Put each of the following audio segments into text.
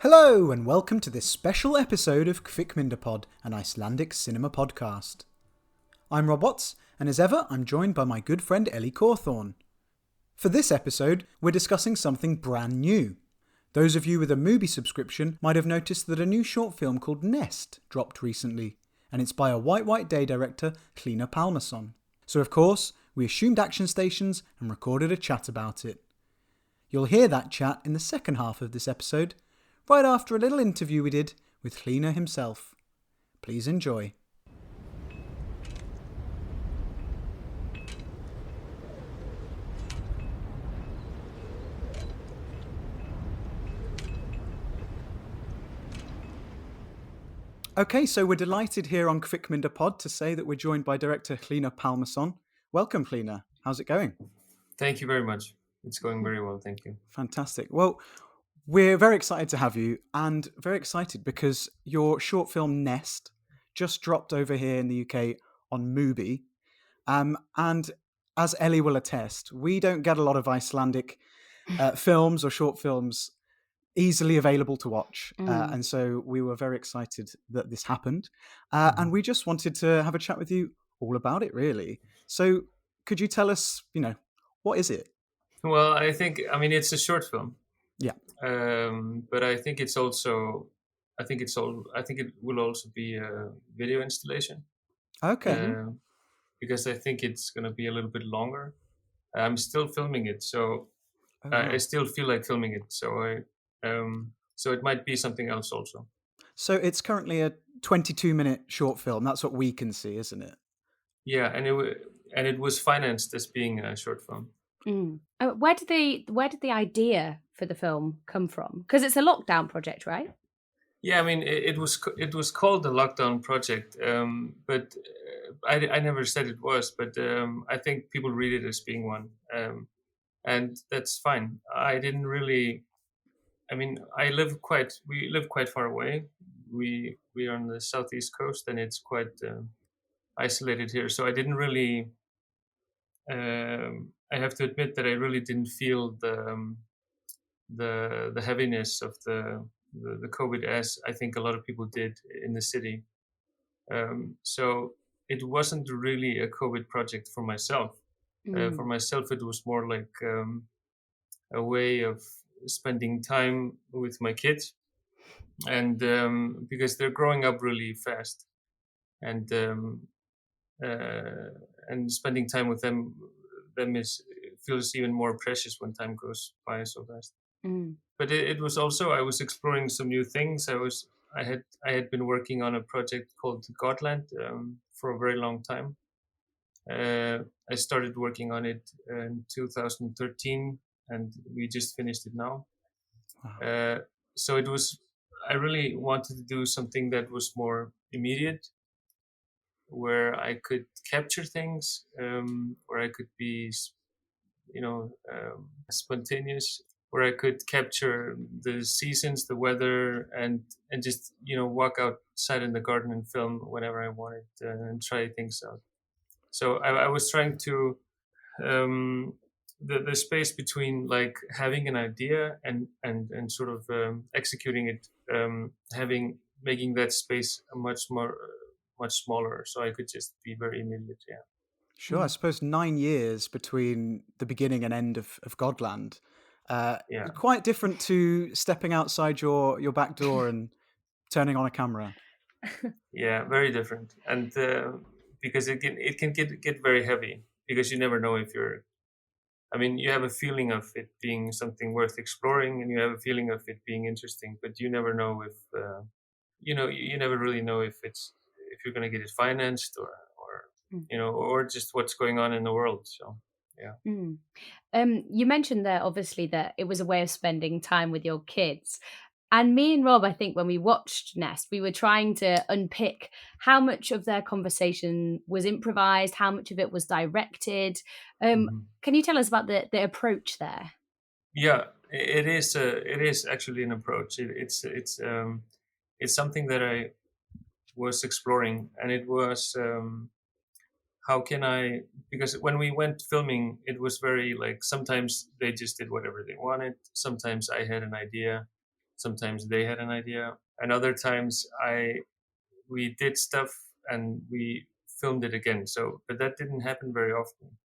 Hello and welcome to this special episode of Kvikmyndapod, an Icelandic cinema podcast. I'm Rob Watts, and as ever I'm joined by my good friend Ellie Cawthorne. For this episode we're discussing something brand new. Those of you with a MUBI subscription might have noticed that a new short film called Nest dropped recently, and it's by a White Day director, Hlynur Pálmason. So of course we assumed action stations and recorded a chat about it. You'll hear that chat in the second half of this episode, right after a little interview we did with Hlynur himself. Please enjoy. Okay, so we're delighted here on Kvikmyndapod to say that we're joined by director Hlynur Pálmason. Welcome, Hlynur. How's it going? Thank you very much. It's going very well, thank you. Fantastic. Well, we're very excited to have you, and very excited because your short film Nest just dropped over here in the UK on MUBI. And as Ellie will attest, we don't get a lot of Icelandic films or short films easily available to watch. And so we were very excited that this happened. And we just wanted to have a chat with you all about it, really. So could you tell us, what is it? Well, it's a short film. Yeah. But I think it will also be a video installation. Okay. Because I think it's going to be a little bit longer. I'm still filming it, so I still feel like filming it. So so it might be something else also. So it's currently a 22-minute short film. That's what we can see, isn't it? Yeah, and it was financed as being a short film. Where did the idea for the film come from? Because it's a lockdown project, right? Yeah, it was called the Lockdown Project, but I never said it was. But I think people read it as being one, and that's fine. I didn't really. We live quite far away. We are on the southeast coast, and it's quite isolated here. So I didn't really. I have to admit that I really didn't feel the heaviness of the COVID as I think a lot of people did in the city. So it wasn't really a COVID project for myself. For myself, it was more like a way of spending time with my kids, and because they're growing up really fast, and spending time with them feels even more precious when time goes by so fast. But it was also, I was exploring some new things. I had been working on a project called Godland for a very long time. I started working on it in 2013, and we just finished it now. Wow. So I really wanted to do something that was more immediate, where I could capture things, where I could be, spontaneous, where I could capture the seasons, the weather, and just walk outside in the garden and film whenever I wanted and try things out. So I was trying to the space between like having an idea and sort of executing it, making that space much smaller, so I could just be very immediate. Yeah. Sure. I suppose 9 years between the beginning and end of Godland. Yeah. Quite different to stepping outside your back door and turning on a camera. Yeah, very different, and because it can get very heavy, because you never know if you're. You have a feeling of it being something worth exploring, and you have a feeling of it being interesting, but you never know if you never really know if you're going to get it financed or just what's going on in the world. So yeah. You mentioned there obviously that it was a way of spending time with your kids. And me and Rob, I think when we watched Nest, we were trying to unpick how much of their conversation was improvised, how much of it was directed. Can you tell us about the approach there? Yeah, it is actually an approach. It's something that I was exploring, and it was how can I, because when we went filming, it was very like, sometimes they just did whatever they wanted. Sometimes I had an idea, sometimes they had an idea, and other times we did stuff and we filmed it again. So, but that didn't happen very often.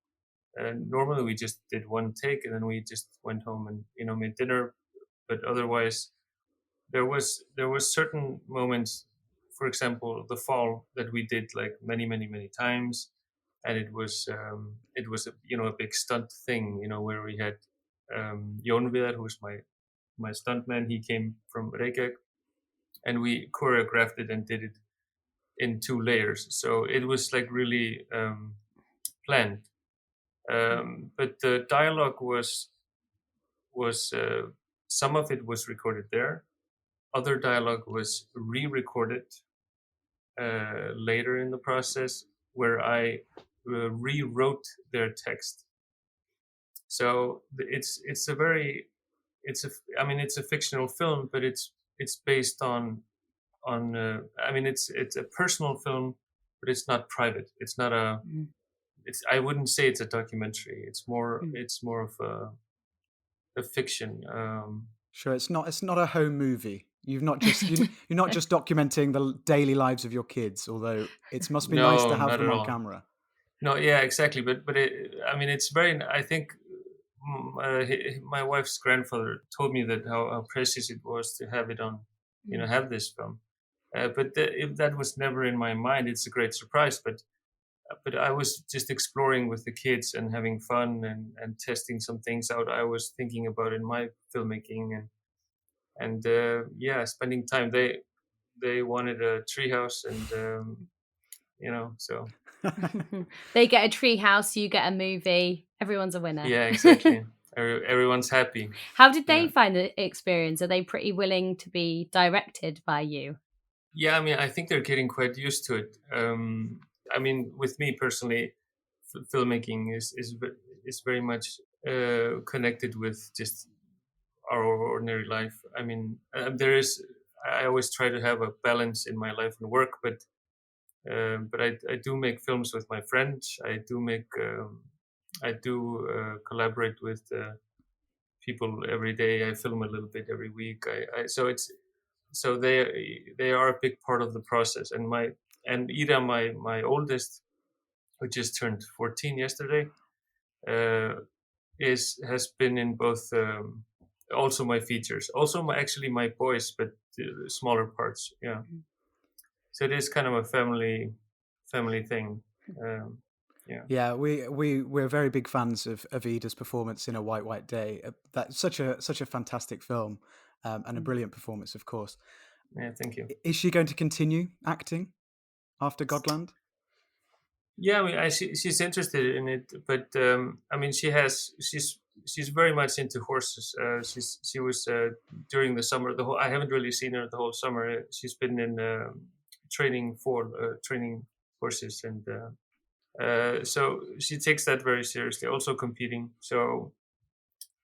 Normally we just did one take and then we just went home and made dinner. But otherwise, there was certain moments, for example, the fall, that we did like many times, and it was a big stunt thing, where we had Jon Vidar, who's my stuntman. He came from Reykjavik, and we choreographed it and did it in 2 layers. So it was like really planned. But the dialogue was some of it was recorded there. Other dialogue was re-recorded later in the process, where I rewrote their text. So it's a very it's a fictional film, but it's based on it's a personal film, but it's not private. It's not a I wouldn't say it's a documentary. It's more of a fiction. Sure, it's not a home movie. You're not just documenting the daily lives of your kids, although it must be nice to No, have not them at on all. camera. No, yeah, exactly. But it's very. I think my wife's grandfather told me that how precious it was to have it on, have this film. But if that was never in my mind, it's a great surprise. But I was just exploring with the kids and having fun and testing some things out I was thinking about in my filmmaking, and spending time. They wanted a treehouse, and so They get a treehouse, you get a movie. Everyone's a winner. yeah, exactly. Everyone's happy. How did they find the experience? Are they pretty willing to be directed by you? Yeah, I think they're getting quite used to it. With me personally, filmmaking is very much connected with just our ordinary life. I always try to have a balance in my life and work, but I do make films with my friends. I do collaborate with people every day. I film a little bit every week. So they are a big part of the process. And Ida, my oldest, who just turned 14 yesterday, has been in both. Also my features, also my boys, but smaller parts. Yeah. So it is kind of a family thing. Yeah, we're very big fans of Ida's performance in A White White Day. That's such a fantastic film, and a brilliant performance, of course. Yeah, thank you. Is she going to continue acting after Godland? Yeah, she's interested in it, but she's very much into horses. She was during the summer. I haven't really seen her the whole summer. She's been in training horses, and so she takes that very seriously. Also competing. So,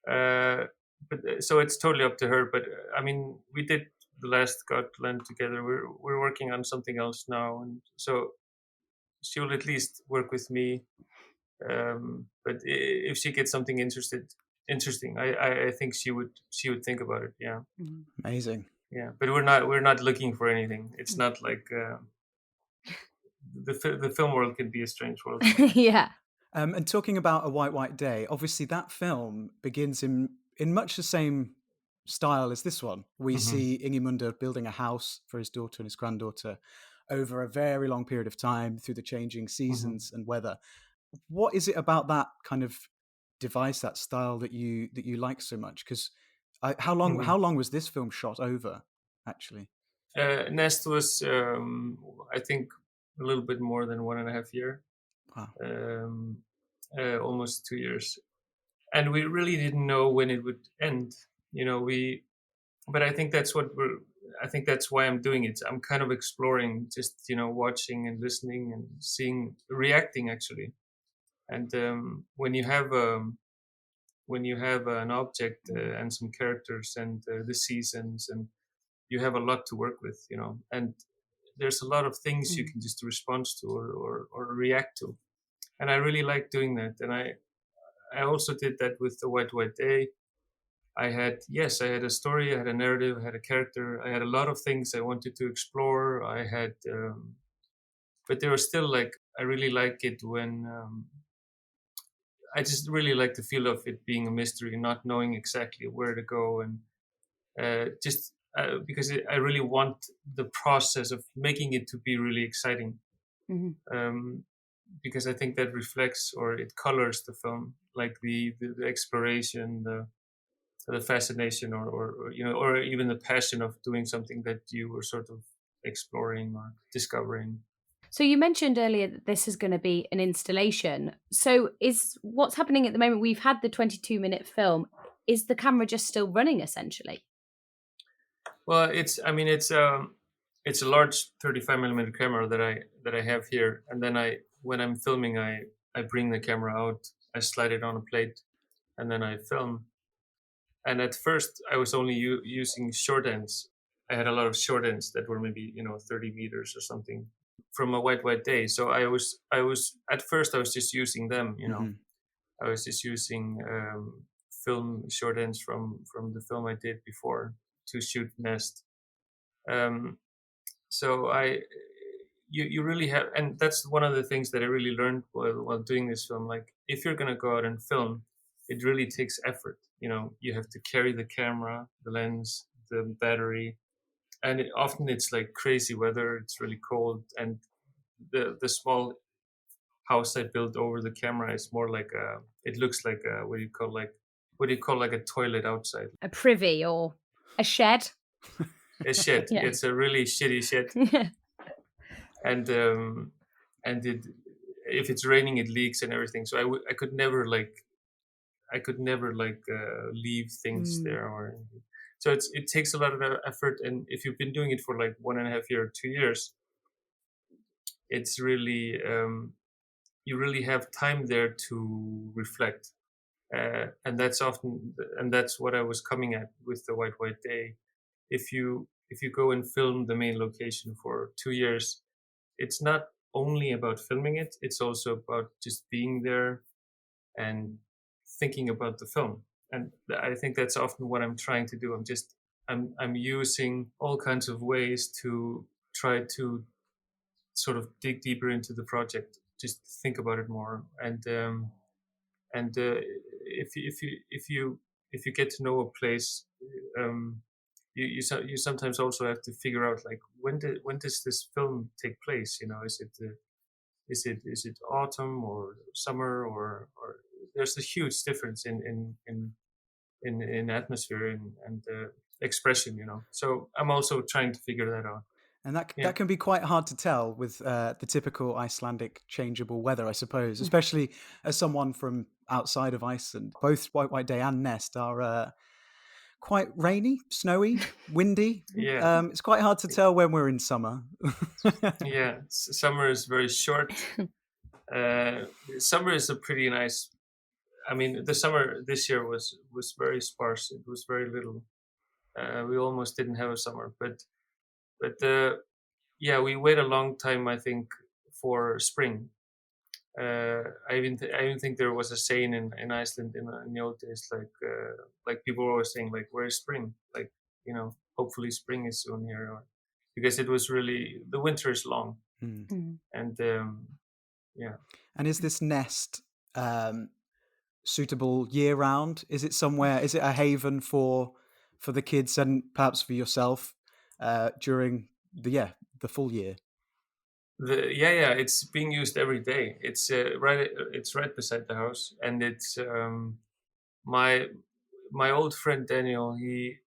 so it's totally up to her. But we did the last Scotland together. We're working on something else now, and so she will at least work with me. But if she gets something interesting, I think she would think about it. Yeah. Amazing. Yeah, but we're not looking for anything. It's not like the film world can be a strange world. Yeah. And talking about A White White Day, obviously that film begins in much the same style as this one. We see Ingimundur building a house for his daughter and his granddaughter over a very long period of time through the changing seasons and weather. What is it about that kind of device, that style, that you like so much? Because how long was this film shot over, actually? Nest was I think a little bit more than 1.5 years. Wow. Almost 2 years, and we really didn't know when it would end. But I think that's why I'm doing it. I'm kind of exploring, just watching and listening and seeing, reacting actually. And when you have an object and some characters and the seasons, and you have a lot to work with, and there's a lot of things you can just respond to or react to, and I really like doing that. And I also did that with The White White Day. I had a story, I had a narrative, I had a character, I had a lot of things I wanted to explore. I had, but there was still like, I really like it when, I just really like the feel of it being a mystery, not knowing exactly where to go, and just because I really want the process of making it to be really exciting. Um, because I think that reflects or it colors the film, like the exploration, the fascination, or or even the passion of doing something that you were sort of exploring or discovering. So you mentioned earlier that this is going to be an installation. So is what's happening at the moment? We've had the 22-minute film. Is the camera just still running essentially? Well, it's it's a large 35mm camera that I have here, and then when I'm filming, I bring the camera out, I slide it on a plate, and then I film. And at first, I was only using short ends. I had a lot of short ends that were maybe 30 meters or something from a white day. So I was at first I was just using them. I was just using film short ends from the film I did before to shoot Nest. Um, so you really have, and that's one of the things that I really learned while doing this film. Like, if you're gonna go out and film, it really takes effort. You have to carry the camera, the lens, the battery, and often it's like crazy weather. It's really cold, and the small house I built over the camera is more like it looks like what do you call like a toilet outside, A privy or a shed? a shed. Yeah. It's a really shitty shed. Yeah. And it, if it's raining, it leaks and everything. So I could never leave things there, or so it takes a lot of effort. And if you've been doing it for like 1.5 years, 2 years, it's really you really have time there to reflect, and that's what I was coming at with the white day. If you go and film the main location for 2 years, it's not only about filming it, it's also about just being there and thinking about the film. And I think that's often what I'm trying to do. I'm using all kinds of ways to try to sort of dig deeper into the project, just think about it more. And if you get to know a place, you sometimes also have to figure out, like, when does this film take place? Is it autumn or summer, or there's a huge difference in atmosphere and expression. So I'm also trying to figure that out. And that Yeah. can be quite hard to tell with the typical Icelandic changeable weather, I suppose, especially as someone from outside of Iceland. Both White Day and Nest are quite rainy, snowy, windy. Yeah. It's quite hard to tell when we're in summer. Yeah, summer is very short. Summer is a pretty nice. I mean, the summer this year was very sparse. It was very little. We almost didn't have a summer, but yeah, we wait a long time, I think, for spring. I even think there was a saying in Iceland in the old days, like people were always saying, like, where's spring? Like, hopefully spring is soon here, because it was really, the winter is long. And yeah. And is this Nest suitable year round? Is it somewhere? Is it a haven for the kids and perhaps for yourself during the full year? Yeah, it's being used every day. It's right beside the house, and it's my old friend Daniel. He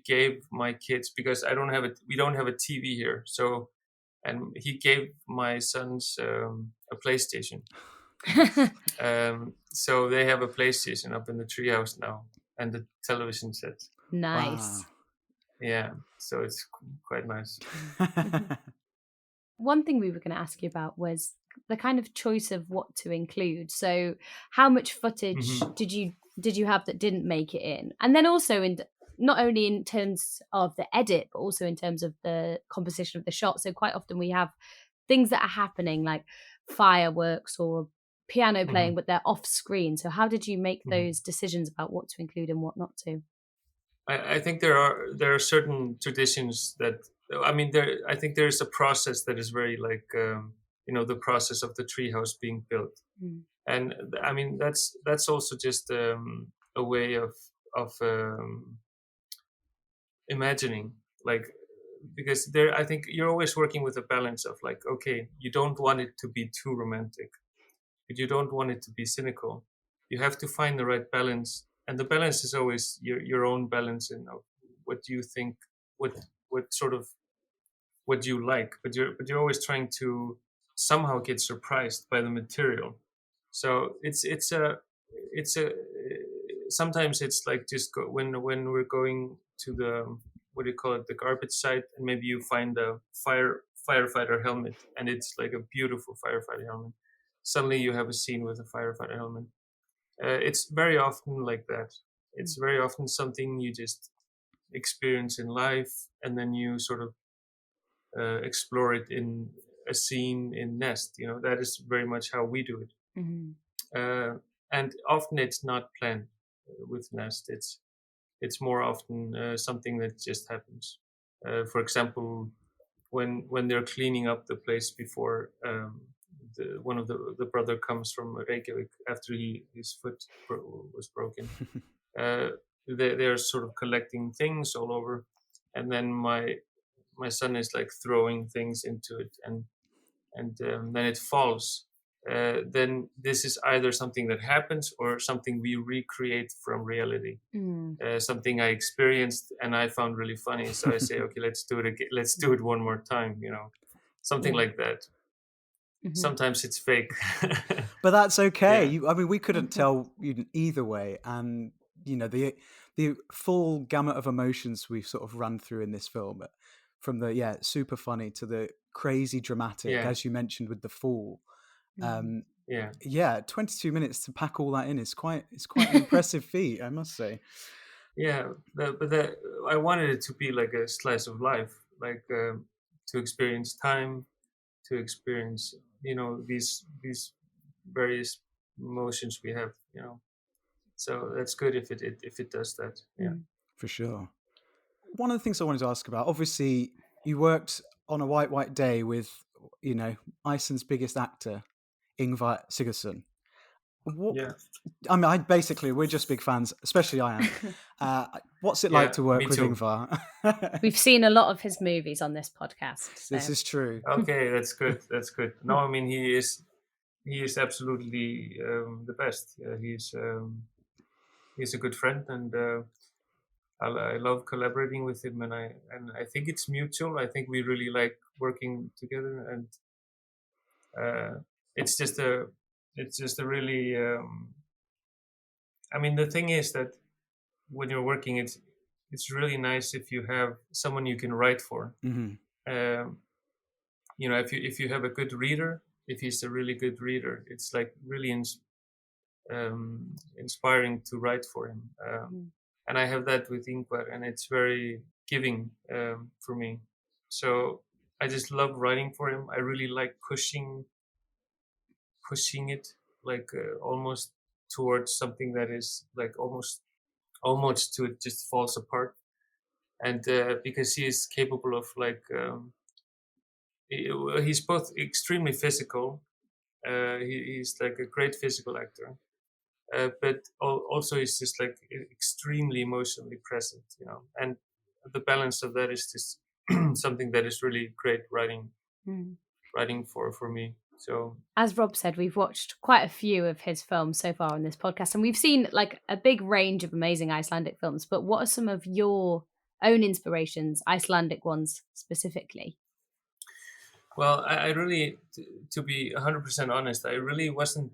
gave my kids, because we don't have a TV here, so, and he gave my sons a PlayStation. So they have a PlayStation up in the treehouse now, and the television set. Nice. Wow. Yeah, so it's quite nice. One thing we were going to ask you about was the kind of choice of what to include. So how much footage did you have that didn't make it in? And then also, not only in terms of the edit, but also in terms of the composition of the shot. So quite often we have things that are happening, like fireworks or piano playing, but they're off screen. So how did you make Mhm. those decisions about what to include and what not to? I think there are certain traditions that, I mean, I think there's a process that is very like the process of the treehouse being built, and I mean that's also just a way of imagining, like, because I think you're always working with a balance of like, okay, you don't want it to be too romantic, but you don't want it to be cynical. You have to find the right balance, and the balance is always your own balance in what do you think, what sort of what you like, but you're always trying to somehow get surprised by the material. So it's a sometimes it's like just when we're going to the, what do you call it, the garbage site, and maybe you find a firefighter helmet, and it's like a beautiful firefighter helmet. Suddenly you have a scene with a firefighter helmet. It's very often like that. It's very often something you just experience in life, and then you sort of explore it in a scene in Nest. That is very much how we do it. And often it's not planned with Nest. It's more often something that just happens. For example, when they're cleaning up the place before one of the brother comes from Reykjavik after his foot was broken. They're sort of collecting things all over, and then my son is like throwing things into it, and then it falls. Then this is either something that happens or something we recreate from reality. Something I experienced and I found really funny, so I say, okay, let's do it again. Let's do it one more time. Something like that. Sometimes it's fake, but that's okay. Yeah. I mean, we couldn't tell either way, and the full gamut of emotions we've sort of run through in this film, from the super funny to the crazy dramatic, Yeah. as you mentioned with the fall. Yeah. 22 minutes to pack all that in is quite an impressive feat, I must say. Yeah, but I wanted it to be like a slice of life, like to experience time, to experience these various emotions we have. So that's good if it does that. Yeah, for sure. One of the things I wanted to ask about, obviously, you worked on a white day with Iceland's biggest actor, Ingvar Sigurðsson. Yeah. I mean, we're just big fans, especially I am. What's it like to work with Ingvar? We've seen a lot of his movies on this podcast. So. This is true. Okay, that's good. That's good. No, I mean, he is absolutely the best. He's a good friend, and I love collaborating with him, and I think it's mutual. I think we really like working together, and it's just a really. I mean, the thing is that when you're working, it's really nice if you have someone you can write for. If you have a good reader, if he's a really good reader, it's like really inspiring to write for him. And I have that with Ingvar, and it's very giving for me. So I just love writing for him. I really like pushing it, like almost towards something that is like almost to it just falls apart. And because he is capable of like he's both extremely physical. He's like a great physical actor. But also he's just like extremely emotionally present, and the balance of that is just something that is really great writing for me. So, as Rob said, we've watched quite a few of his films so far on this podcast, and we've seen like a big range of amazing Icelandic films. But what are some of your own inspirations, Icelandic ones specifically? Well, I really, to be 100% honest, I really wasn't,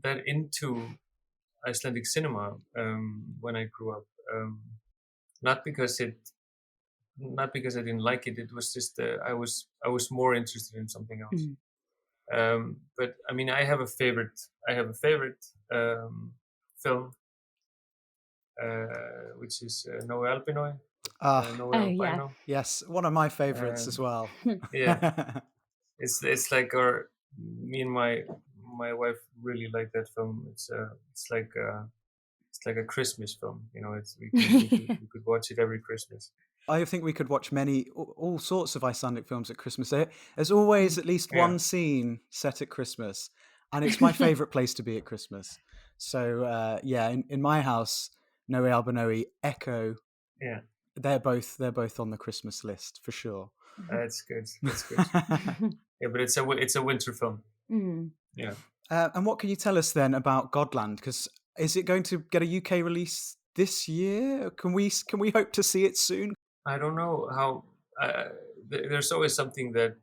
that into Icelandic cinema when I grew up. Not because I didn't like it. It was just I was more interested in something else. But I mean, I have a favorite film, which is No Albinoi. Yeah. Yes, one of my favorites as well. Yeah, it's like me and my my wife really liked that film. It's like a Christmas film. We could watch it every Christmas. I think we could watch all sorts of Icelandic films at Christmas. There's always at least one scene set at Christmas, and it's my favourite place to be at Christmas. So in my house, Noe Albanoe, Echo, they're both on the Christmas list for sure. That's good. Yeah, but it's a winter film. Yeah. And what can you tell us then about Godland? Because is it going to get a UK release this year? Can we hope to see it soon? I don't know how. There's always something that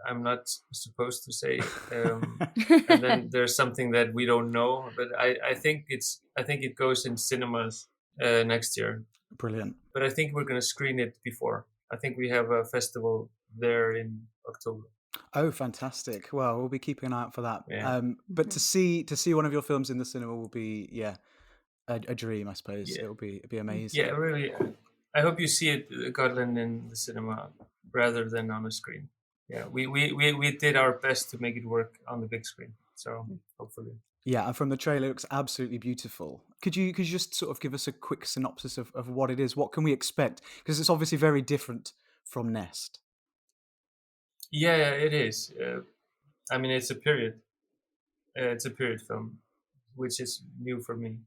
I'm not supposed to say, and then there's something that we don't know. But I think it goes in cinemas next year. Brilliant. But I think we're going to screen it before. I think we have a festival there in October. Oh, fantastic! Well, we'll be keeping an eye out for that. Yeah. But to see one of your films in the cinema will be a dream, I suppose. Yeah. It'll be amazing. Yeah, really. I hope you see it, Godland, in the cinema rather than on a screen. Yeah, we did our best to make it work on the big screen. So hopefully. Yeah, and from the trailer, it looks absolutely beautiful. Could you just sort of give us a quick synopsis of what it is? What can we expect? Because it's obviously very different from Nest. Yeah, it is. I mean, it's a period. It's a period film, which is new for me.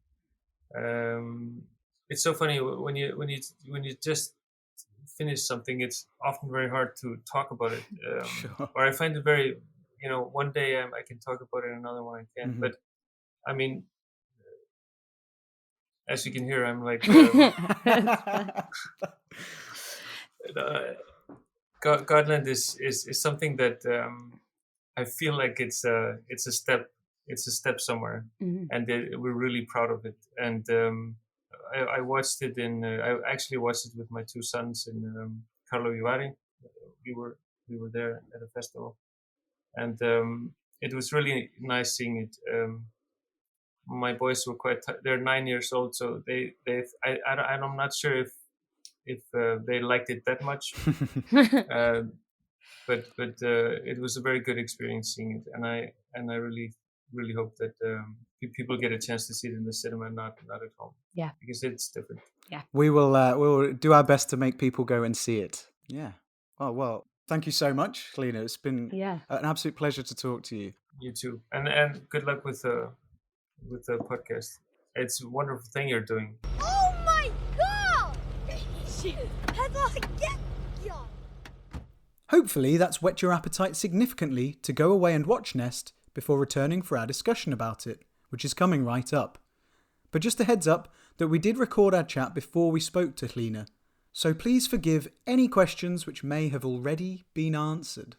It's so funny when you just finish something. It's often very hard to talk about it. Sure. Or I find it very, one day I can talk about it, another one I can't. Mm-hmm. But I mean, as you can hear, I'm like. Godland is something that I feel like it's a step somewhere, and we're really proud of it. And I watched it I actually watched it with my two sons in Halló. We were there at a festival, and it was really nice seeing it. My boys were they're 9 years old, so I'm not sure if they liked it that much, but it was a very good experience seeing it, and I really hope that people get a chance to see it in the cinema, not at home. Yeah, because it's different. Yeah, we will do our best to make people go and see it. Yeah. Oh well, thank you so much, Hlynur. It's been an absolute pleasure to talk to you. You too, and good luck with the podcast. It's a wonderful thing you're doing. Oh my God! Hopefully that's whet your appetite significantly to go away and watch Nest before returning for our discussion about it, which is coming right up. But just a heads up that we did record our chat before we spoke to Hlynur, so please forgive any questions which may have already been answered.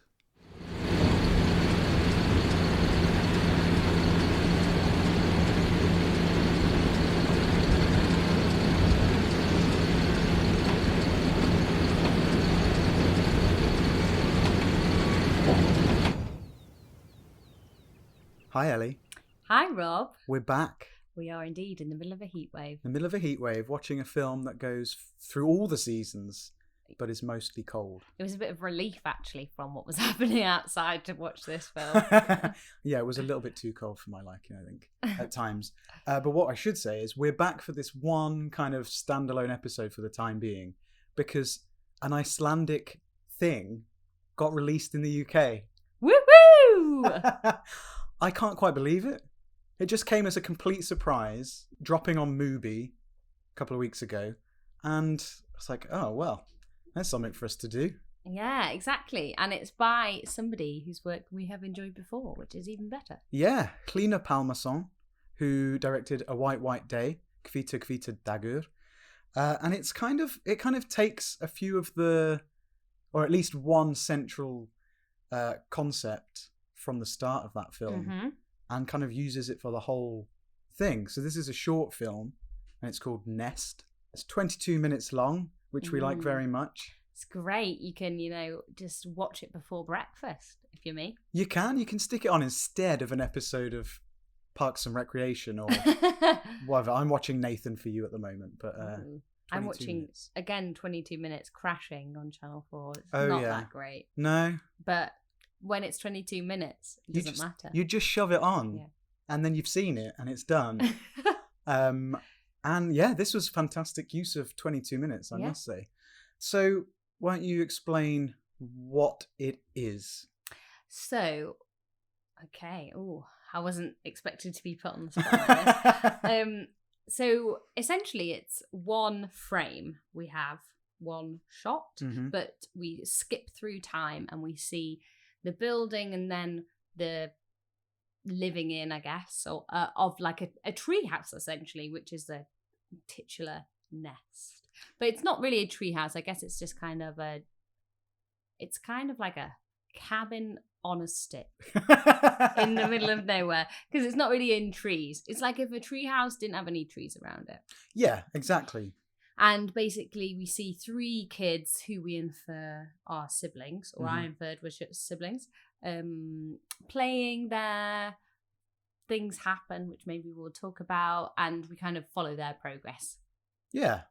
Hi, Ellie. Hi, Rob. We're back. We are indeed in the middle of a heat wave. In the middle of a heat wave, watching a film that goes through all the seasons, but is mostly cold. It was a bit of relief, actually, from what was happening outside to watch this film. Yeah, it was a little bit too cold for my liking, I think, at times. But what I should say is we're back for this one kind of standalone episode for the time being, because an Icelandic thing got released in the UK. Woohoo! I can't quite believe it. It just came as a complete surprise, dropping on MUBI a couple of weeks ago. And it's like, oh, well, there's something for us to do. Yeah, exactly. And it's by somebody whose work we have enjoyed before, which is even better. Yeah, Hlynur Pálmason, who directed A White Day, Kvita Kvita Dagur. And it kind of takes a few of the, or at least one central concept from the start of that film and kind of uses it for the whole thing. So this is a short film and it's called Nest. It's 22 minutes long, which we like very much. It's great. You can, just watch it before breakfast, if you're me. You can stick it on instead of an episode of Parks and Recreation or whatever. I'm watching Nathan for You at the moment, but I'm watching, again, 22 Minutes Crashing on Channel 4. It's not that great. No. But when it's 22 minutes, it doesn't matter. You just shove it on, Yeah. and then you've seen it, and it's done. And yeah, this was fantastic use of 22 minutes, I must say. So why don't you explain what it is? So, okay. Oh, I wasn't expected to be put on the spot like this. So essentially it's one frame. We have one shot, but we skip through time and we see the building and then the living in, I guess, or of like a treehouse essentially, which is the titular nest. But it's not really a treehouse. I guess it's just kind of it's kind of like a cabin on a stick in the middle of nowhere, because it's not really in trees. It's like if a treehouse didn't have any trees around it. Yeah, exactly. And basically we see 3 kids who we infer are siblings, or I inferred were siblings, playing there. Things happen, which maybe we'll talk about, and we kind of follow their progress. Yeah,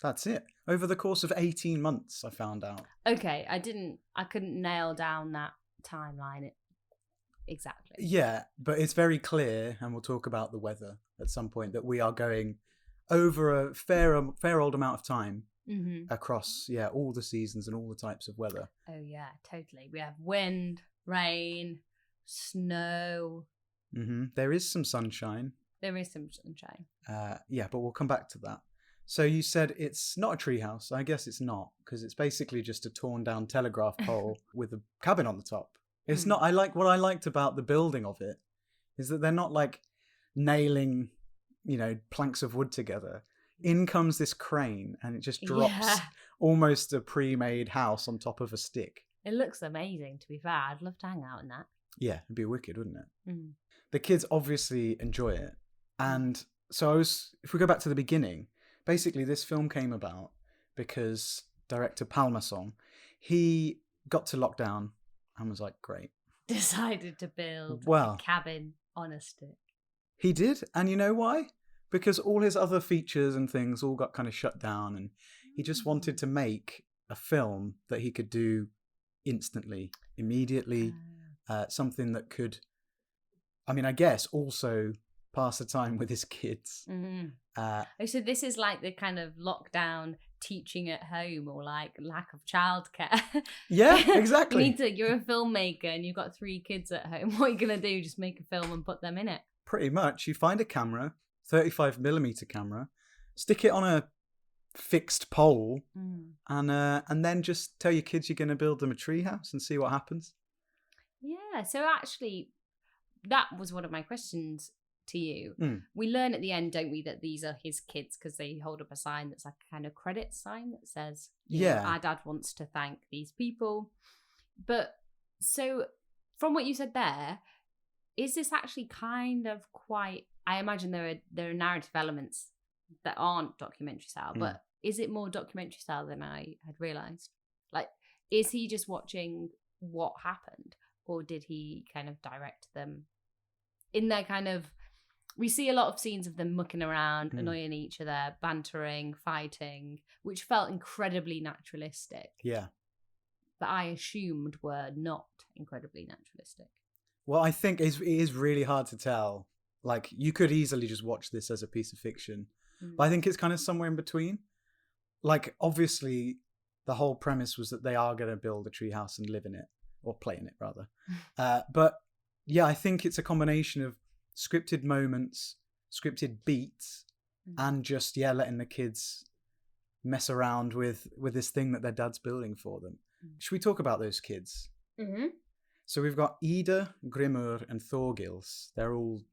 that's it. Over the course of 18 months, I found out. Okay, I couldn't nail down that timeline exactly. Yeah, but it's very clear, and we'll talk about the weather at some point, that we are going over a fair old amount of time across, all the seasons and all the types of weather. Oh yeah, totally. We have wind, rain, snow. There is some sunshine. There is some sunshine. But we'll come back to that. So you said it's not a treehouse. I guess it's not, because it's basically just a torn down telegraph pole with a cabin on the top. It's not. What I liked about the building of it is that they're not like nailing, planks of wood together. In comes this crane and it just drops almost a pre-made house on top of a stick. It looks amazing, to be fair. I'd love to hang out in that. Yeah, it'd be wicked, wouldn't it? The kids obviously enjoy it. And so if we go back to the beginning, basically this film came about because director Pálmason, he got to lockdown and was like, great. Decided to build a cabin on a stick. He did. And you know why? Because all his other features and things all got kind of shut down, and he just wanted to make a film that he could do instantly, immediately, something that could, I guess, also pass the time with his kids. So this is like the kind of lockdown teaching at home, or like lack of childcare. Yeah, exactly. You're a filmmaker and you've got 3 kids at home. What are you going to do? Just make a film and put them in it? Pretty much. You find a camera, 35mm camera, stick it on a fixed pole, and then just tell your kids you're going to build them a treehouse and see what happens. Yeah. So actually, that was one of my questions to you. We learn at the end, don't we, that these are his kids because they hold up a sign that's like a kind of credit sign that says, our dad wants to thank these people. But so from what you said there, is this actually kind of quite, I imagine there are narrative elements that aren't documentary style, but is it more documentary style than I had realised? Like, is he just watching what happened, or did he kind of direct them in their kind of, we see a lot of scenes of them mucking around, annoying each other, bantering, fighting, which felt incredibly naturalistic. Yeah. But I assumed were not incredibly naturalistic. Well, I think it is really hard to tell. Like, you could easily just watch this as a piece of fiction. But I think it's kind of somewhere in between. Like, obviously, the whole premise was that they are going to build a treehouse and live in it, or play in it, rather. But, yeah, I think it's a combination of scripted moments, scripted beats, and just, letting the kids mess around with this thing that their dad's building for them. Should we talk about those kids? So we've got Ida, Grimur, and Thorgils. They're all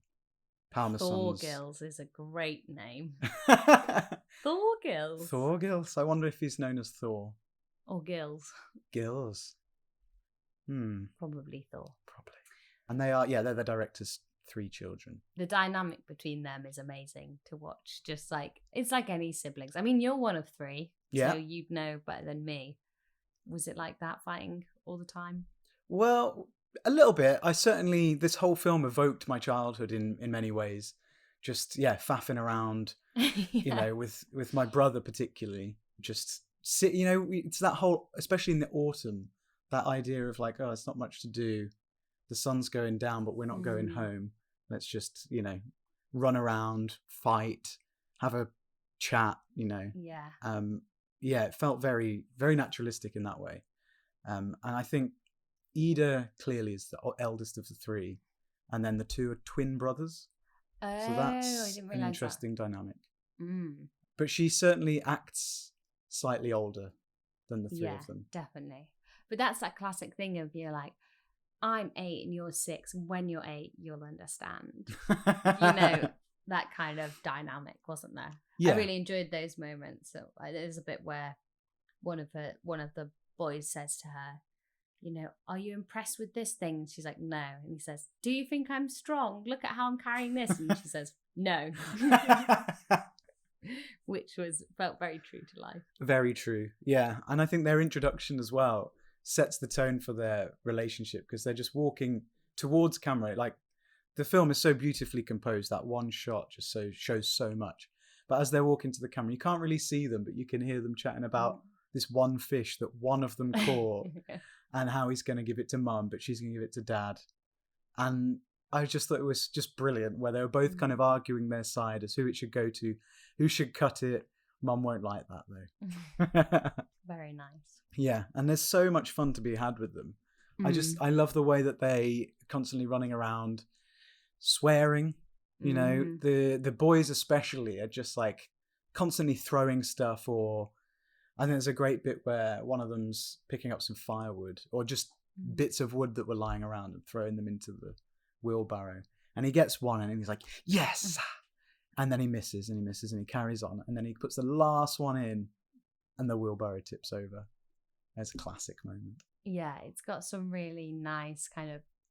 Pálmason's. Thorgils is a great name. Thorgils. Thorgils. I wonder if he's known as Thor. Or Gills. Gills. Probably Thor. Probably. And they're the director's 3 children. The dynamic between them is amazing to watch. Just like, it's like any siblings. I mean, you're one of 3, so you'd know better than me. Was it like that, fighting all the time? Well, a little bit. This whole film evoked my childhood in many ways. Just, faffing around, with my brother particularly. Just sit, it's that whole, especially in the autumn, that idea of like, oh, it's not much to do. The sun's going down, but we're not going home. Let's just, run around, fight, have a chat, Yeah. It felt very, very naturalistic in that way. And I think Ida clearly is the eldest of the three, and then the two are twin brothers. So that's an interesting dynamic. But she certainly acts slightly older than the three of them. Definitely. But that's that classic thing of you're like, I'm 8 and you're 6. When you're 8, you'll understand. That kind of dynamic, wasn't there? Yeah. I really enjoyed those moments. So there's a bit where one of the boys says to her, are you impressed with this thing? And she's like, no. And he says, do you think I'm strong? Look at how I'm carrying this. And she says, no. Which felt very true to life. Very true. Yeah. And I think their introduction as well sets the tone for their relationship, because they're just walking towards camera. Like, the film is so beautifully composed. That one shot just shows so much. But as they're walking to the camera, you can't really see them, but you can hear them chatting about this one fish that one of them caught and how he's going to give it to mum, but she's going to give it to dad. And I just thought it was just brilliant, where they were both kind of arguing their side as who it should go to, who should cut it. Mum won't like that, though. Very nice. Yeah, and there's so much fun to be had with them. I love the way that they constantly running around, swearing. The boys especially are just like constantly throwing stuff, or I think there's a great bit where one of them's picking up some firewood or just bits of wood that were lying around and throwing them into the wheelbarrow, and he gets one and he's like, yes, and then he misses and he carries on, and then he puts the last one in and the wheelbarrow tips over. There's a classic moment. Yeah, it's got some really nice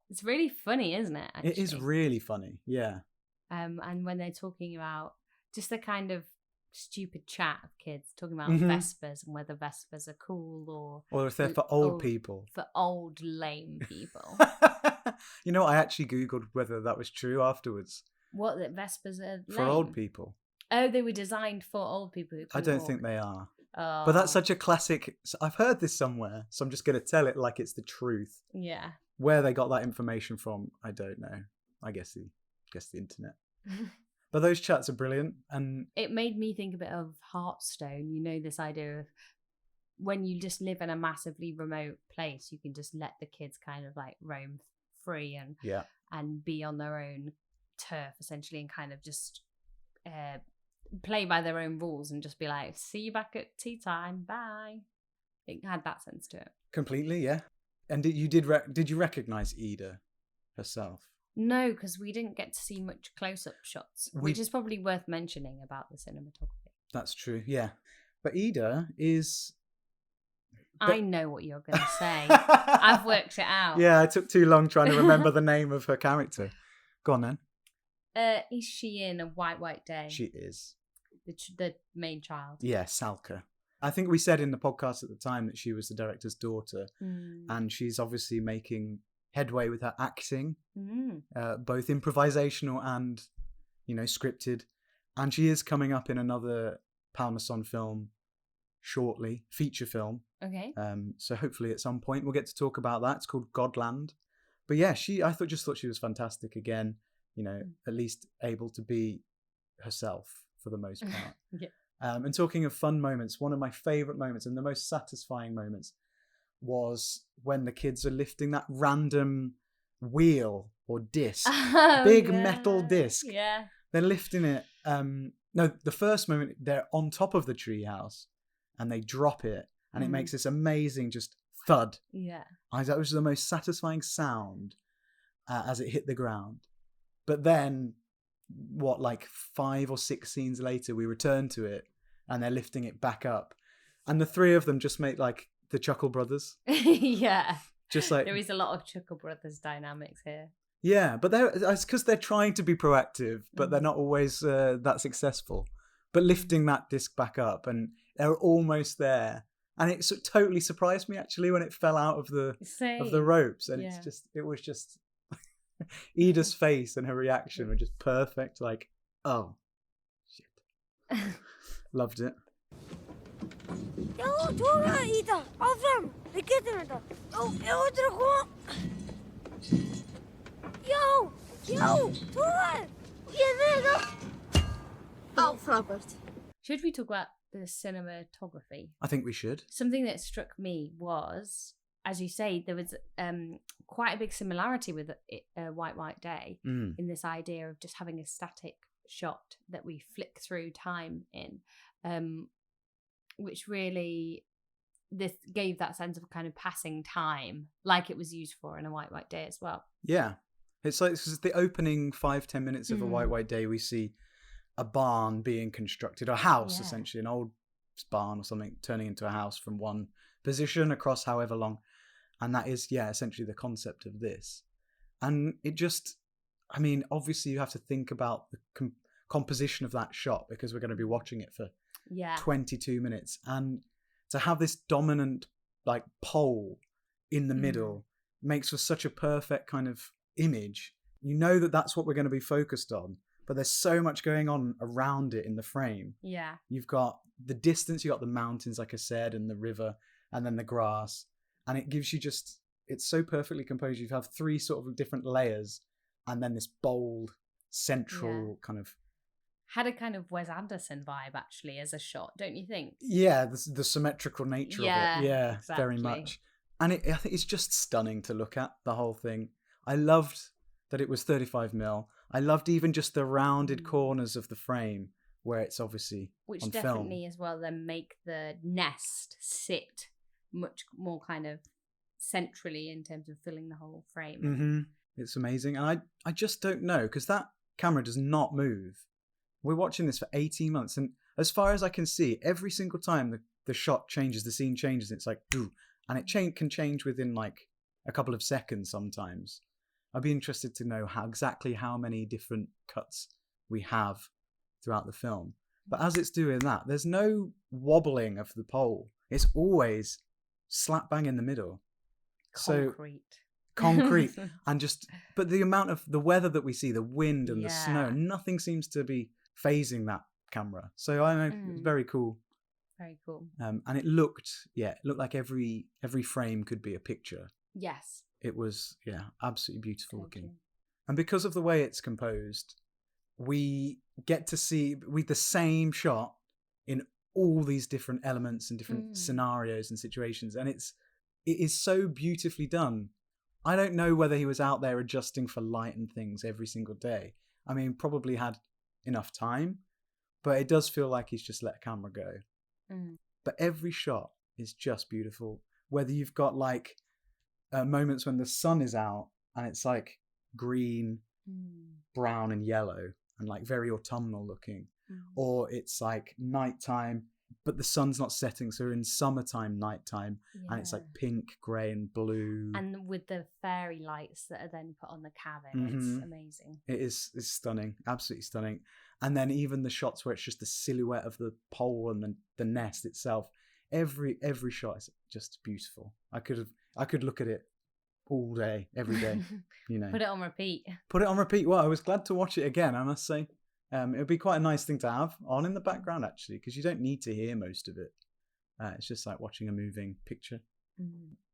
it's really funny, isn't it, actually? It is really funny, yeah. And when they're talking about just the kind of stupid chat of kids talking about Vespers and whether Vespers are cool or if they're for old people. For old, lame people. I actually Googled whether that was true afterwards. What, that Vespers are lame? For old people. Oh, they were designed for old people who can I don't walk. think they are. Oh. But that's such a classic. I've heard this somewhere, so I'm just going to tell it like it's the truth. Yeah. Where they got that information from, I don't know. I guess the internet. But those chats are brilliant, and it made me think a bit of Hearthstone. This idea of when you just live in a massively remote place, you can just let the kids kind of like roam free and be on their own turf essentially, and kind of just play by their own rules and just be like, see you back at tea time, bye. It had that sense to it. Completely, yeah. And did you recognize Ida herself? No, because we didn't get to see much close-up shots, which is probably worth mentioning about the cinematography. That's true, yeah. But Ida is... I know what you're going to say. I've worked it out. Yeah, I took too long trying to remember the name of her character. Go on then. Is she in A White Day? She is. The main child. Yeah, Salka. I think we said in the podcast at the time that she was the director's daughter, and she's obviously making headway with her acting, both improvisational and, scripted. And she is coming up in another Pálmason film shortly, feature film. Okay. So hopefully at some point we'll get to talk about that. It's called Godland. But yeah, I thought she was fantastic again. At least able to be herself for the most part. Yeah. And talking of fun moments, one of my favourite moments and the most satisfying moments was when the kids are lifting that random wheel or disc, big metal disc. Yeah. They're lifting it. No, the first moment they're on top of the treehouse and they drop it and it makes this amazing just thud. Yeah. That was the most satisfying sound as it hit the ground. But then, 5 or 6 scenes later, we return to it and they're lifting it back up. And the three of them just make the Chuckle Brothers. Yeah. Just there is a lot of Chuckle Brothers dynamics here. Yeah, but it's because they're trying to be proactive, but they're not always that successful. But lifting that disc back up and they're almost there. And it totally surprised me actually when it fell out of the ropes. And it was just Ida's face and her reaction were just perfect. Like, oh, shit. Loved it. Já, tóra í það. Áfram, við getum þetta. Já, þetta að koma. Já, tóra. Ég með það. Oh, Robert. Should we talk about the cinematography? I think we should. Something that struck me was, as you say, there was quite a big similarity with White Day in this idea of just having a static shot that we flick through time in, which really this gave that sense of kind of passing time, like it was used for in a White Day as well. Yeah, it's like this is the opening 5-10 minutes of a White Day. We see a barn being constructed, a house essentially, an old barn or something turning into a house from one position across however long. And that is, essentially the concept of this. And it just, I mean, obviously you have to think about the composition of that shot because we're going to be watching it for 22 minutes. And to have this dominant, like, pole in the middle makes for such a perfect kind of image. You know that that's what we're going to be focused on, but there's so much going on around it in the frame. Yeah. You've got the distance, you've got the mountains, like I said, and the river, and then the grass. And it gives you just, it's so perfectly composed. You have 3 sort of different layers and then this bold central kind of. Had a kind of Wes Anderson vibe actually as a shot, don't you think? Yeah, the symmetrical nature of it. Yeah, exactly. Very much. And I think it's just stunning to look at, the whole thing. I loved that it was 35mm. I loved even just the rounded corners of the frame where it's obviously which on definitely film. As well then make the nest sit much more kind of centrally in terms of filling the whole frame. Mm-hmm. It's amazing. And I just don't know, because that camera does not move. We're watching this for 18 months. And as far as I can see, every single time the shot changes, the scene changes, it's like, ooh, and it can change within like a couple of seconds sometimes. I'd be interested to know exactly how many different cuts we have throughout the film. But as it's doing that, there's no wobbling of the pole. It's always slap bang in the middle. Concrete. And just, but the amount of the weather that we see, the wind and the snow, nothing seems to be phasing that camera. So I know it's very cool. Very cool. And it looked like every frame could be a picture. Yes. It was, absolutely beautiful looking. And because of the way it's composed, we get to see the same shot in all these different elements and different scenarios and situations. And it is so beautifully done. I don't know whether he was out there adjusting for light and things every single day. I mean, probably had enough time, but it does feel like he's just let a camera go. But every shot is just beautiful. Whether you've got like moments when the sun is out and it's like green, brown and yellow and like very autumnal looking, or it's like nighttime but the sun's not setting, so we're in summertime nighttime and it's like pink, grey and blue, and with the fairy lights that are then put on the cabin. It's amazing. It's stunning, absolutely stunning. And then even the shots where it's just the silhouette of the pole and then the nest itself, every shot is just beautiful. I could look at it all day, every day. You know, put it on repeat. Well, I was glad to watch it again, I must say. It would be quite a nice thing to have on in the background, actually, because you don't need to hear most of it. It's just like watching a moving picture.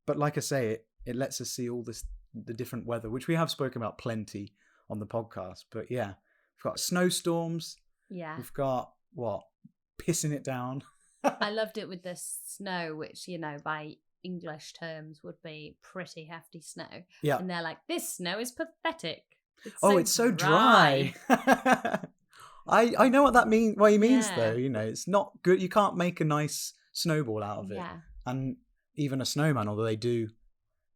But like I say, it lets us see all the different weather, which we have spoken about plenty on the podcast. But yeah, we've got snowstorms. Yeah. We've got, pissing it down. I loved it with the snow, which, by English terms would be pretty hefty snow. Yeah. And they're like, this snow is pathetic. It's so dry. I know what he means though. It's not good. You can't make a nice snowball out of it. Yeah. And even a snowman, although they do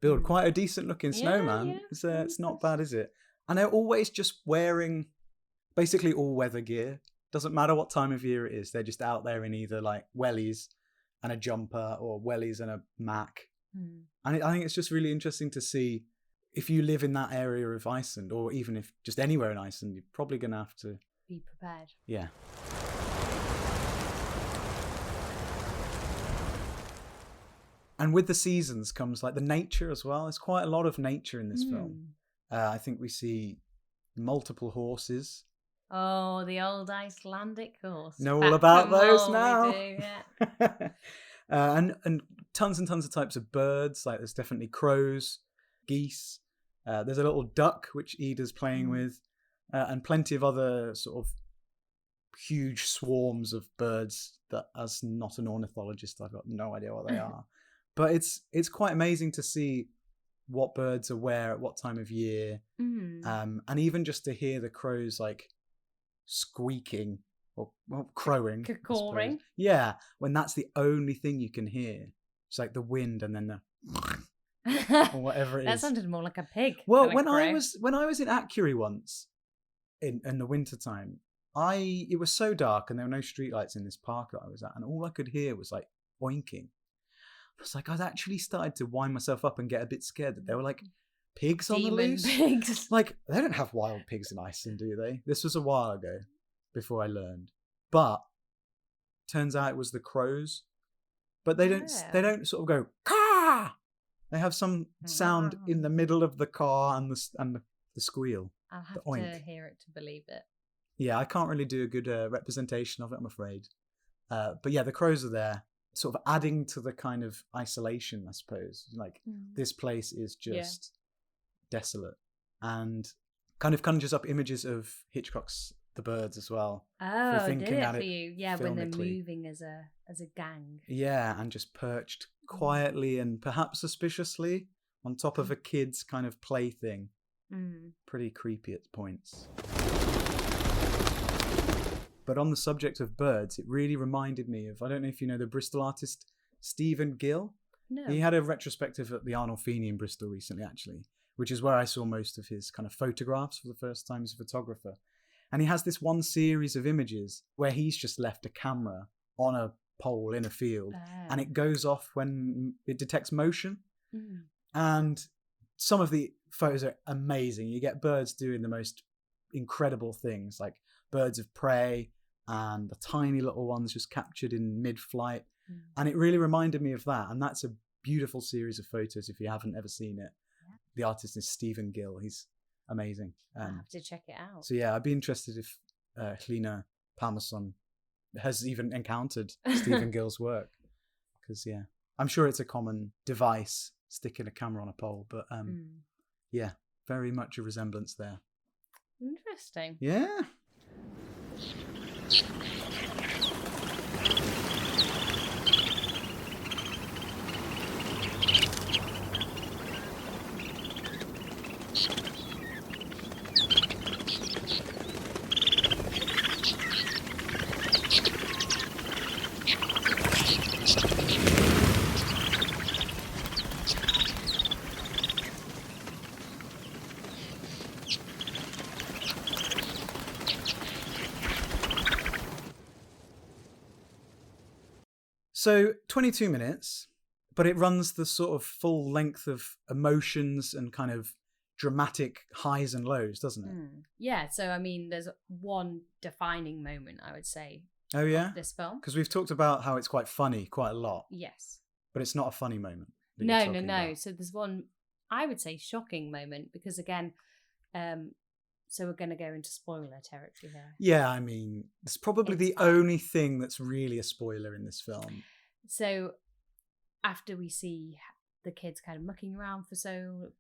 build quite a decent looking snowman, it's not bad, is it? And they're always just wearing basically all weather gear. Doesn't matter what time of year it is. They're just out there in either like wellies and a jumper or wellies and a Mac. And I think it's just really interesting to see if you live in that area of Iceland, or even if just anywhere in Iceland, you're probably going to have to be prepared. Yeah. And with the seasons comes like the nature as well. There's quite a lot of nature in this film. I think we see multiple horses. Oh, the old Icelandic horse. Know all about those now. We do, yeah. And tons and tons of types of birds. Like there's definitely crows, geese. There's a little duck which Ida's playing with, and plenty of other sort of huge swarms of birds that, as not an ornithologist, I've got no idea what they are. But it's quite amazing to see what birds are where at what time of year, and even just to hear the crows like squeaking or crowing, Cawing. Yeah, when that's the only thing you can hear. It's like the wind and then the or whatever it is. That sounded more like a pig. Well, when I was in Acury once in the winter time, it was so dark and there were no streetlights in this park that I was at, and all I could hear was like oinking. I was like, I'd actually started to wind myself up and get a bit scared that there were like pigs on the loose. Pigs. Like, they don't have wild pigs in Iceland, do they? This was a while ago before I learned. But turns out it was the crows. But they don't sort of go caw. They have some sound in the middle of the caw and the squeal. I'll have to hear it to believe it. Yeah, I can't really do a good representation of it, I'm afraid. But yeah, the crows are there, sort of adding to the kind of isolation, I suppose. Like, this place is just desolate. And kind of conjures up images of Hitchcock's The Birds as well. Oh, did it for you? Yeah, when they're moving as a gang. Yeah, and just perched quietly and perhaps suspiciously on top of a kid's kind of plaything. Pretty creepy at points. But on the subject of birds, it really reminded me of, I don't know if you know the Bristol artist Stephen Gill. No. He had a retrospective at the Arnolfini in Bristol recently, actually, which is where I saw most of his kind of photographs for the first time as a photographer. And he has this one series of images where he's just left a camera on a pole in a field, and it goes off when it detects motion. And some of the photos are amazing. You get birds doing the most incredible things, like birds of prey and the tiny little ones just captured in mid-flight. And it really reminded me of that. And that's a beautiful series of photos if you haven't ever seen it. The artist is Stephen Gill. He's amazing. I'll have to check it out. So yeah, I'd be interested if Hlynur Pálmason has even encountered Stephen Gill's work. Because yeah, I'm sure it's a common device, sticking a camera on a pole. But yeah, very much a resemblance there. Interesting. Yeah. So 22 minutes, but it runs the sort of full length of emotions and kind of dramatic highs and lows, doesn't it? Yeah, so I mean, there's one defining moment, I would say. Oh yeah? Of this film. Because we've talked about how it's quite funny, quite a lot. Yes. But it's not a funny moment. No. So there's one, I would say, shocking moment, because again, so we're going to go into spoiler territory here. Yeah, I mean, it's probably the only thing that's really a spoiler in this film. So after we see the kids kind of mucking around for so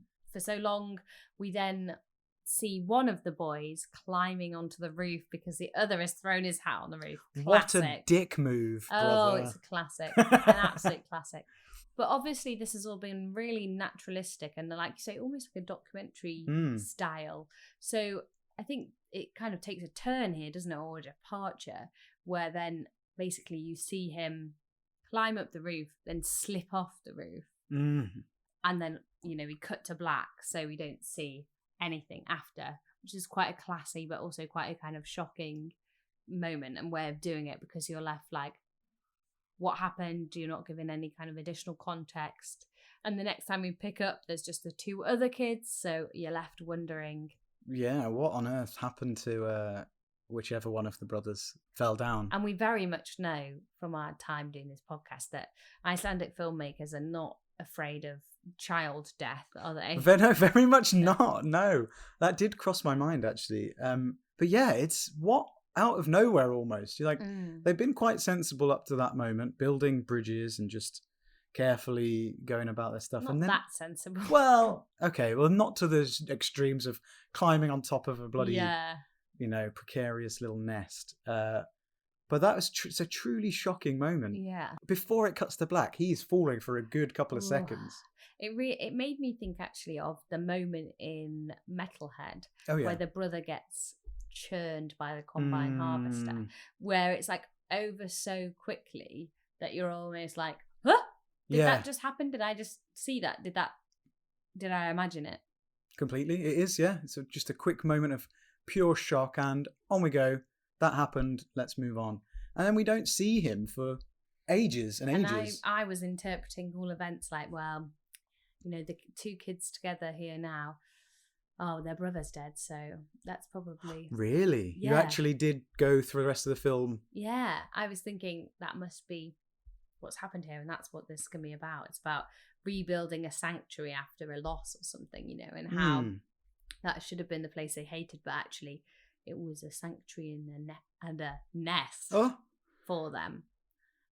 long, we then see one of the boys climbing onto the roof because the other has thrown his hat on the roof. Classic. What a dick move, brother. Oh, it's a classic. An absolute classic. But obviously this has all been really naturalistic and, like you say, almost like a documentary style. So I think it kind of takes a turn here, doesn't it, or a departure, where then basically you see him climb up the roof, then slip off the roof. And then, we cut to black, so we don't see anything after, which is quite a classy but also quite a kind of shocking moment and way of doing it, because you're left like, what happened? You're not given any kind of additional context. And the next time we pick up, there's just the two other kids, so you're left wondering. Yeah, what on earth happened to whichever one of the brothers fell down? And we very much know from our time doing this podcast that Icelandic filmmakers are not afraid of child death, are they? No, very much not. No, that did cross my mind actually. But yeah, it's what out of nowhere almost. You're like, they've been quite sensible up to that moment, building bridges and just carefully going about their stuff. Not and then, that sensible. Well, okay, well, not to the extremes of climbing on top of a bloody, precarious little nest. But that was it's a truly shocking moment. Yeah. Before it cuts to black, he's falling for a good couple of seconds. It made me think actually of the moment in Metalhead where the brother gets churned by the combine harvester, where it's like over so quickly that you're almost like, huh? Did that just happen? Did I just see that? Did I imagine it? Completely. It is, yeah. It's just a quick moment of pure shock and on we go. That happened. Let's move on. And then we don't see him for ages and ages. I was interpreting all events like, well, the two kids together here now. Oh, their brother's dead, so that's probably... Really? Yeah. You actually did go through the rest of the film? Yeah, I was thinking that must be what's happened here, and that's what this is going to be about. It's about rebuilding a sanctuary after a loss or something, and how that should have been the place they hated, but actually it was a sanctuary and a nest for them.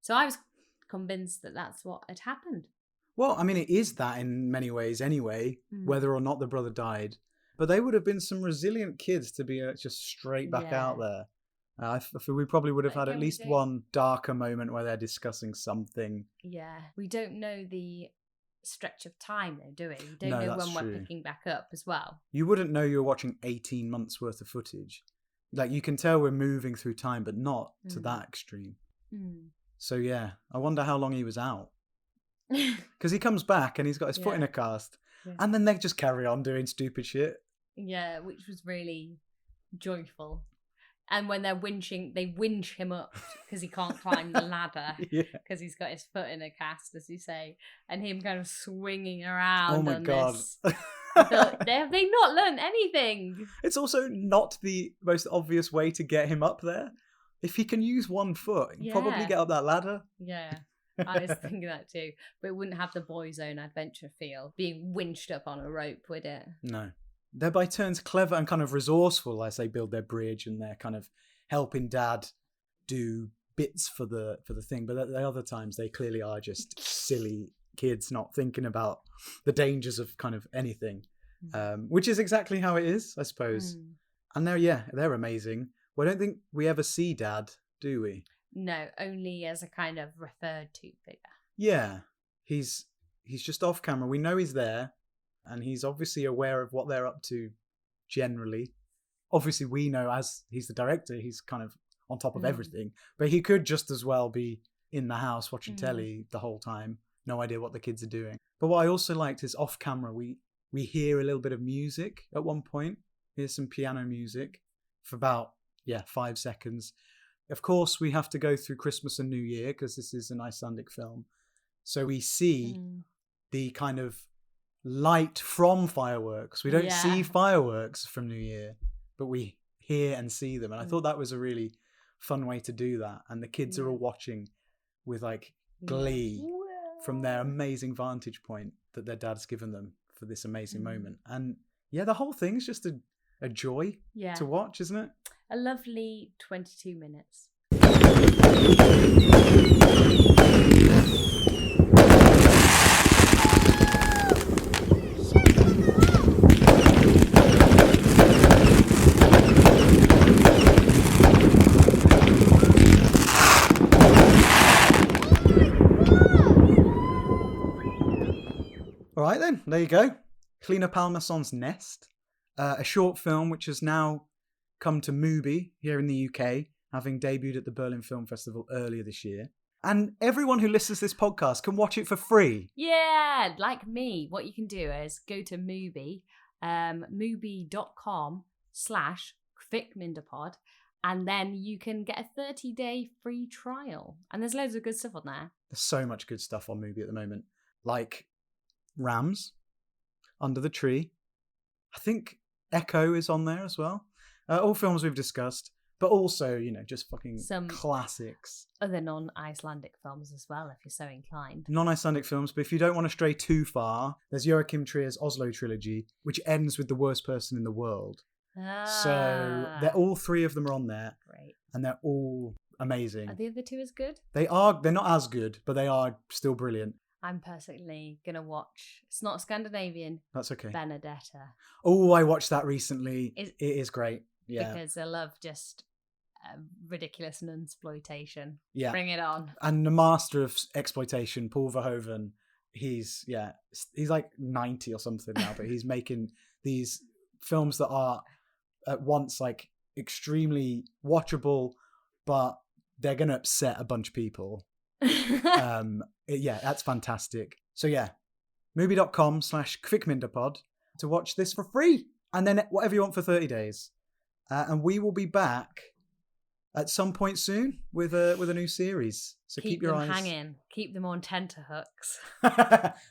So I was convinced that that's what had happened. Well, I mean, it is that in many ways anyway, whether or not the brother died. But they would have been some resilient kids to be just straight back out there. I feel we probably would have had at least one darker moment where they're discussing something. Yeah. We don't know the stretch of time though, do we? We don't know when we're picking back up as well. You wouldn't know you were watching 18 months worth of footage. Like, you can tell we're moving through time, but not to that extreme. So yeah, I wonder how long he was out. Because he comes back and he's got his foot in a cast. And then they just carry on doing stupid shit. Yeah, which was really joyful. And when they're winching, they winch him up because he can't climb the ladder because he's got his foot in a cast, as you say, and him kind of swinging around. Oh my God. Have they not learned anything? It's also not the most obvious way to get him up there. If he can use one foot, he'd probably get up that ladder. Yeah. I was thinking that too. But it wouldn't have the boy's own adventure feel, being winched up on a rope, would it? No. They're by turns clever and kind of resourceful as they build their bridge, and they're kind of helping Dad do bits for the thing. But at the other times, they clearly are just silly kids not thinking about the dangers of kind of anything, which is exactly how it is, I suppose. And they're amazing. Well, I don't think we ever see Dad, do we? No, only as a kind of referred to figure. Yeah, he's just off camera. We know he's there, and he's obviously aware of what they're up to generally. Obviously, we know as he's the director, he's kind of on top of everything. But he could just as well be in the house watching telly the whole time. No idea what the kids are doing. But what I also liked is off camera, we hear a little bit of music at one point. Here's some piano music for about, 5 seconds. Of course, we have to go through Christmas and New Year because this is an Icelandic film. So we see the kind of light from fireworks. We don't see fireworks from New Year, but we hear and see them. And I thought that was a really fun way to do that. And the kids are all watching with like glee from their amazing vantage point that their dad's given them for this amazing moment. And the whole thing's just a joy to watch, isn't it? A lovely 22 minutes. All right then, there you go. Hlynur Pálmason's Nest, a short film which has now come to MUBI here in the UK, having debuted at the Berlin Film Festival earlier this year. And everyone who listens to this podcast can watch it for free. Yeah, like me. What you can do is go to MUBI, mubi.com/fickminderpod, and then you can get a 30-day free trial. And there's loads of good stuff on there. There's so much good stuff on MUBI at the moment. Like Rams, Under the Tree. I think Echo is on there as well. All films we've discussed, but also, just fucking some classics. Other non-Icelandic films as well, if you're so inclined. Non-Icelandic films, but if you don't want to stray too far, there's Joachim Trier's Oslo trilogy, which ends with The Worst Person in the World, So they're all 3 of them are on there, Great. and they're all amazing. Are the other 2 as good? They're not as good, but they are still brilliant. I'm personally going to watch, it's not Scandinavian, That's okay. Benedetta. Oh, I watched that recently. It is great. Yeah. Because I love just ridiculous and exploitation. Yeah. Bring it on. And the master of exploitation, Paul Verhoeven, he's like 90 or something now, but he's making these films that are at once like extremely watchable, but they're going to upset a bunch of people. That's fantastic. So yeah, MUBI.com/Kvikmynderpod to watch this for free, and then whatever you want for 30 days. And we will be back at some point soon with a new series. So keep your eyes hanging. Keep them on tenterhooks.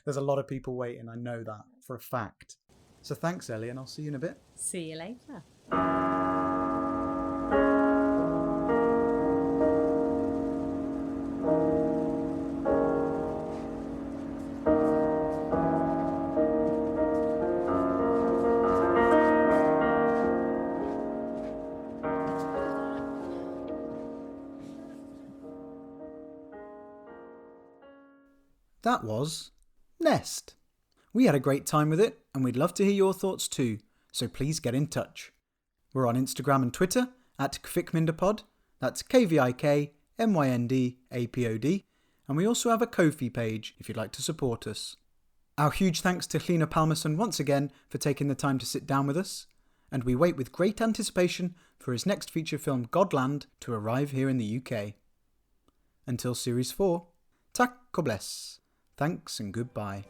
There's a lot of people waiting. I know that for a fact. So thanks, Ellie, and I'll see you in a bit. See you later. That was Nest. We had a great time with it, and we'd love to hear your thoughts too, so please get in touch. We're on Instagram and Twitter at Kvikmynderpod, that's KVIKMYNDAPOD, and we also have a Ko-fi page if you'd like to support us. Our huge thanks to Hlynur Pálmason once again for taking the time to sit down with us, and we wait with great anticipation for his next feature film Godland to arrive here in the UK. Until Series 4, tack og bless. Thanks and goodbye.